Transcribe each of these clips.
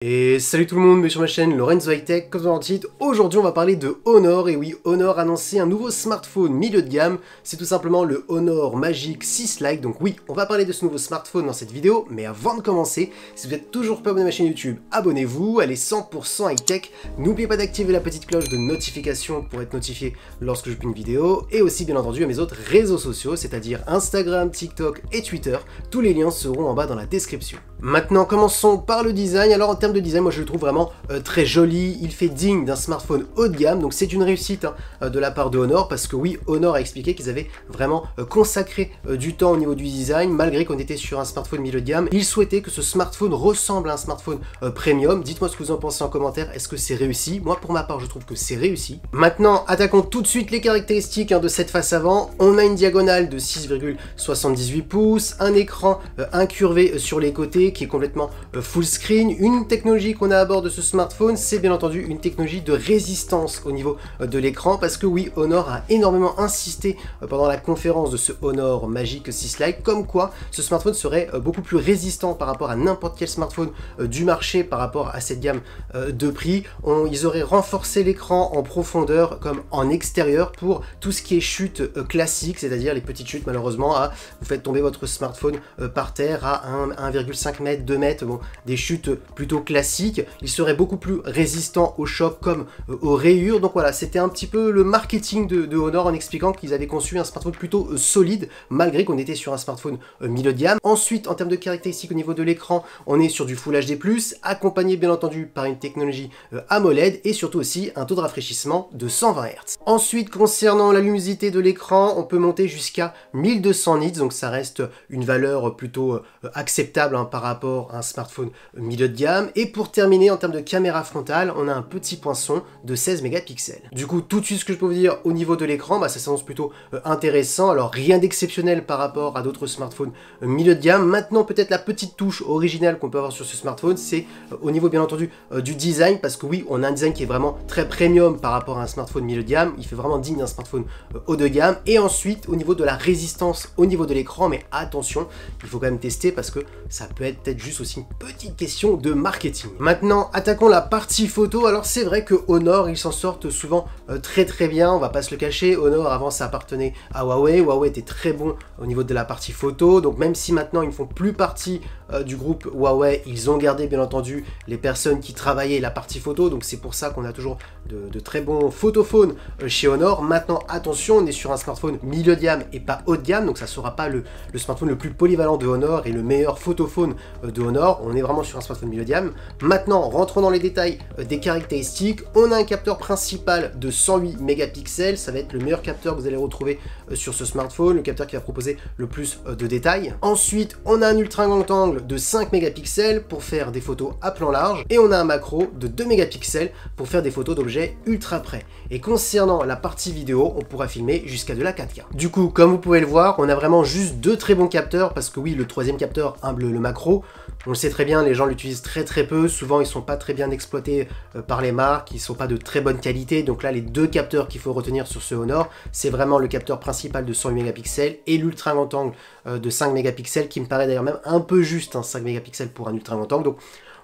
Et salut tout le monde, bienvenue sur ma chaîne Lorenzo High Tech. Comme dans le titre, aujourd'hui on va parler de Honor. Et oui, Honor a annoncé un nouveau smartphone milieu de gamme. C'est tout simplement le Honor Magic 6 Lite. Donc oui, on va parler de ce nouveau smartphone dans cette vidéo. Mais avant de commencer, si vous n'êtes toujours pas abonné à ma chaîne YouTube, abonnez-vous. Elle est 100% high tech. N'oubliez pas d'activer la petite cloche de notification pour être notifié lorsque je publie une vidéo. Et aussi bien entendu à mes autres réseaux sociaux, c'est-à-dire Instagram, TikTok et Twitter. Tous les liens seront en bas dans la description. Maintenant, commençons par le design. Alors en termes de design, moi je le trouve vraiment très joli. Il fait digne d'un smartphone haut de gamme, donc c'est une réussite de la part de Honor, parce que oui, Honor a expliqué qu'ils avaient vraiment consacré du temps au niveau du design, malgré qu'on était sur un smartphone milieu de gamme. Ils souhaitaient que ce smartphone ressemble à un smartphone premium. Dites-moi ce que vous en pensez en commentaire. Est-ce que c'est réussi? Moi pour ma part, je trouve que c'est réussi. Maintenant, attaquons tout de suite les caractéristiques de cette face avant. On a une diagonale de 6,78 pouces, un écran incurvé sur les côtés qui est complètement full screen. Une technologie qu'on a à bord de ce smartphone, c'est bien entendu une technologie de résistance au niveau de l'écran, parce que oui, Honor a énormément insisté pendant la conférence de ce Honor Magic 6 Lite, comme quoi ce smartphone serait beaucoup plus résistant par rapport à n'importe quel smartphone du marché par rapport à cette gamme de prix. Ils auraient renforcé l'écran en profondeur comme en extérieur pour tout ce qui est chute classique, c'est-à-dire les petites chutes malheureusement, vous faites tomber votre smartphone par terre à 1,5 m, 2 mètres, bon, des chutes plutôt classiques. Il serait beaucoup plus résistant aux chocs comme aux rayures. Donc voilà, c'était un petit peu le marketing de Honor en expliquant qu'ils avaient conçu un smartphone plutôt solide, malgré qu'on était sur un smartphone milieu de gamme. Ensuite, en termes de caractéristiques au niveau de l'écran, on est sur du Full HD+, accompagné bien entendu par une technologie AMOLED et surtout aussi un taux de rafraîchissement de 120 Hz. Ensuite, concernant la luminosité de l'écran, on peut monter jusqu'à 1200 nits, donc ça reste une valeur plutôt acceptable par rapport à un smartphone milieu de gamme. Et pour terminer, en termes de caméra frontale, on a un petit poinçon de 16 mégapixels. Du coup, tout de suite, ce que je peux vous dire au niveau de l'écran, ça s'annonce plutôt intéressant. Alors, rien d'exceptionnel par rapport à d'autres smartphones milieu de gamme. Maintenant, peut-être la petite touche originale qu'on peut avoir sur ce smartphone, c'est au niveau, bien entendu, du design, parce que oui, on a un design qui est vraiment très premium par rapport à un smartphone milieu de gamme. Il fait vraiment digne d'un smartphone haut de gamme. Et ensuite, au niveau de la résistance au niveau de l'écran, mais attention, il faut quand même tester parce que ça peut être peut-être juste aussi une petite question de marketing. Maintenant, attaquons la partie photo. Alors c'est vrai que Honor, ils s'en sortent souvent très bien, on va pas se le cacher. Honor, avant, ça appartenait à Huawei. Huawei était très bon au niveau de la partie photo, donc même si maintenant ils ne font plus partie du groupe Huawei, ils ont gardé bien entendu les personnes qui travaillaient la partie photo, donc c'est pour ça qu'on a toujours de très bons photophones chez Honor. Maintenant, attention, on est sur un smartphone milieu de gamme et pas haut de gamme, donc ça sera pas le smartphone le plus polyvalent de Honor et le meilleur photophone de Honor. On est vraiment sur un smartphone milieu de gamme. Maintenant, rentrons dans les détails des caractéristiques. On a un capteur principal de 108 mégapixels, ça va être le meilleur capteur que vous allez retrouver sur ce smartphone, le capteur qui va proposer le plus de détails. Ensuite, on a un ultra grand angle de 5 mégapixels pour faire des photos à plan large, et on a un macro de 2 mégapixels pour faire des photos d'objets ultra près. Et concernant la partie vidéo, on pourra filmer jusqu'à de la 4K. Du coup, comme vous pouvez le voir, on a vraiment juste deux très bons capteurs, parce que oui, le troisième capteur, le macro, on le sait très bien, les gens l'utilisent très peu, souvent ils sont pas très bien exploités par les marques, ils sont pas de très bonne qualité, donc là les deux capteurs qu'il faut retenir sur ce Honor, c'est vraiment le capteur principal de 108 mégapixels et l'ultra grand angle de 5 mégapixels, qui me paraît d'ailleurs même un peu juste, 5 mégapixels pour un ultra grand angle. Donc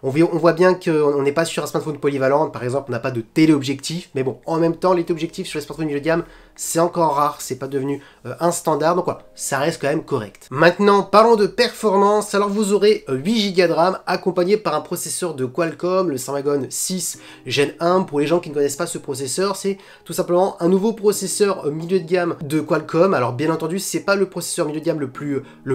on voit bien qu'on n'est pas sur un smartphone polyvalent. Par exemple, on n'a pas de téléobjectif, mais bon, en même temps, les téléobjectifs sur les smartphones milieu de gamme, c'est encore rare, c'est pas devenu un standard, donc voilà, ça reste quand même correct. Maintenant, parlons de performance. Alors vous aurez 8 Go de RAM accompagné par un processeur de Qualcomm, le Snapdragon 6 Gen 1. Pour les gens qui ne connaissent pas ce processeur, c'est tout simplement un nouveau processeur milieu de gamme de Qualcomm. Alors bien entendu, c'est pas le processeur milieu de gamme le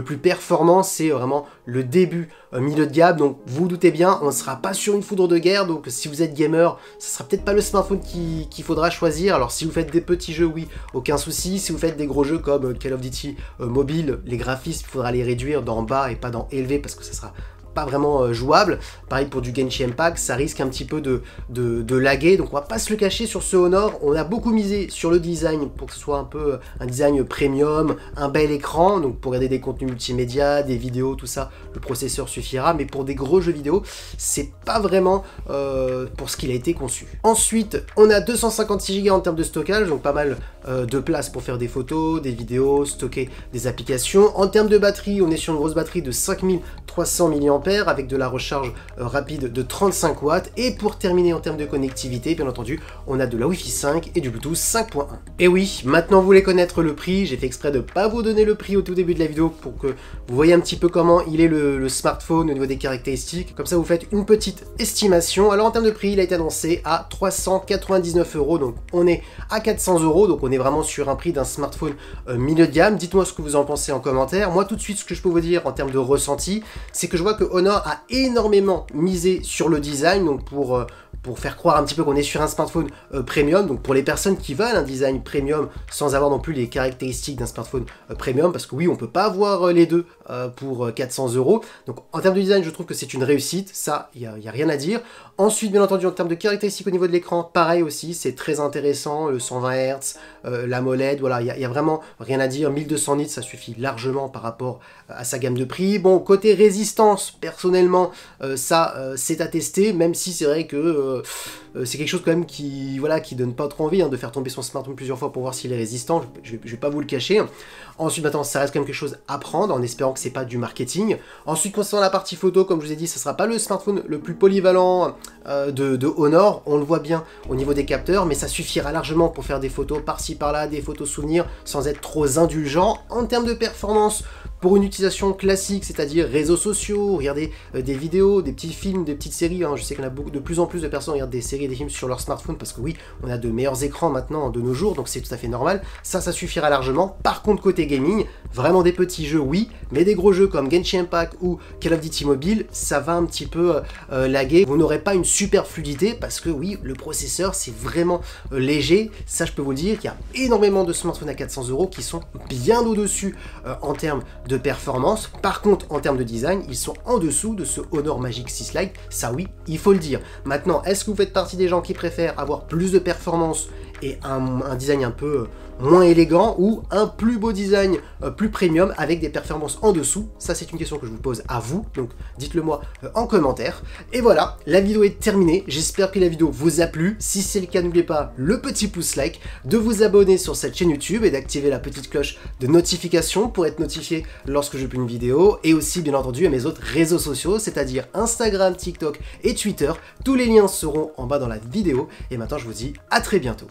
plus performant, c'est vraiment le début milieu de gamme, donc vous doutez bien, on ne sera pas sur une foudre de guerre, donc si vous êtes gamer, ce sera peut-être pas le smartphone qu'il faudra choisir. Alors si vous faites des petits jeux, oui, aucun souci. Si vous faites des gros jeux comme Call of Duty mobile, les graphismes, il faudra les réduire dans bas et pas dans élevé, parce que ça sera pas vraiment jouable. Pareil pour du Genshin Impact, ça risque un petit peu de laguer, donc on va pas se le cacher. Sur ce Honor, on a beaucoup misé sur le design pour que ce soit un peu un design premium, un bel écran, donc pour regarder des contenus multimédia, des vidéos, tout ça, le processeur suffira, mais pour des gros jeux vidéo, c'est pas vraiment pour ce qu'il a été conçu. Ensuite, on a 256 Go en termes de stockage, donc pas mal de place pour faire des photos, des vidéos, stocker des applications. En termes de batterie, on est sur une grosse batterie de 5300 mAh mAh avec de la recharge rapide de 35 watts. Et pour terminer en termes de connectivité, bien entendu, on a de la Wi-Fi 5 et du Bluetooth 5.1. Et oui, maintenant vous voulez connaître le prix, j'ai fait exprès de ne pas vous donner le prix au tout début de la vidéo pour que vous voyez un petit peu comment il est le smartphone au niveau des caractéristiques. Comme ça, vous faites une petite estimation. Alors en termes de prix, il a été annoncé à 399 €, donc on est à 400 €, donc on est vraiment sur un prix d'un smartphone milieu de gamme. Dites-moi ce que vous en pensez en commentaire. Moi, tout de suite, ce que je peux vous dire en termes de ressenti, c'est que je vois que Honor a énormément misé sur le design, donc pour faire croire un petit peu qu'on est sur un smartphone premium, donc pour les personnes qui veulent un design premium sans avoir non plus les caractéristiques d'un smartphone premium, parce que oui, on peut pas avoir les deux pour 400 €. Donc en termes de design, je trouve que c'est une réussite, ça, il n'y a rien à dire. Ensuite, bien entendu, en termes de caractéristiques au niveau de l'écran, pareil aussi, c'est très intéressant, le 120 Hz, l'AMOLED, voilà, il y a vraiment rien à dire. 1200 nits, ça suffit largement par rapport à sa gamme de prix. Bon, côté résistance, personnellement, ça, c'est à tester, même si c'est vrai que c'est quelque chose quand même qui, voilà, qui donne pas trop envie de faire tomber son smartphone plusieurs fois pour voir s'il est résistant, je vais pas vous le cacher. Ensuite, maintenant, ça reste quand même quelque chose à prendre, en espérant que c'est pas du marketing. Ensuite, concernant la partie photo, comme je vous ai dit, ce sera pas le smartphone le plus polyvalent de Honor, on le voit bien au niveau des capteurs, mais ça suffira largement pour faire des photos par-ci par-là, des photos souvenirs, sans être trop indulgent. En termes de performance, pour une utilisation classique, c'est-à-dire réseaux sociaux, regarder des vidéos, des petits films, des petites séries, je sais qu'il y en a beaucoup, de plus en plus de personnes regardent des séries et des films sur leur smartphone, parce que oui, on a de meilleurs écrans maintenant de nos jours, donc c'est tout à fait normal, ça suffira largement. Par contre, côté gaming, vraiment des petits jeux, oui, mais des gros jeux comme Genshin Impact ou Call of Duty Mobile, ça va un petit peu laguer, vous n'aurez pas une super fluidité, parce que oui, le processeur, c'est vraiment léger, ça je peux vous le dire, il y a énormément de smartphones à 400 € qui sont bien au-dessus en termes de performance. Par contre, en termes de design, ils sont en dessous de ce Honor Magic 6 Lite, ça oui, il faut le dire. Maintenant, est-ce que vous faites partie des gens qui préfèrent avoir plus de performance et un design un peu moins élégant, ou un plus beau design, plus premium, avec des performances en dessous? Ça, c'est une question que je vous pose à vous, donc dites-le moi en commentaire. Et voilà, la vidéo est terminée, j'espère que la vidéo vous a plu. Si c'est le cas, n'oubliez pas le petit pouce like, de vous abonner sur cette chaîne YouTube et d'activer la petite cloche de notification pour être notifié lorsque je publie une vidéo, et aussi bien entendu à mes autres réseaux sociaux, c'est-à-dire Instagram, TikTok et Twitter. Tous les liens seront en bas dans la vidéo, et maintenant je vous dis à très bientôt.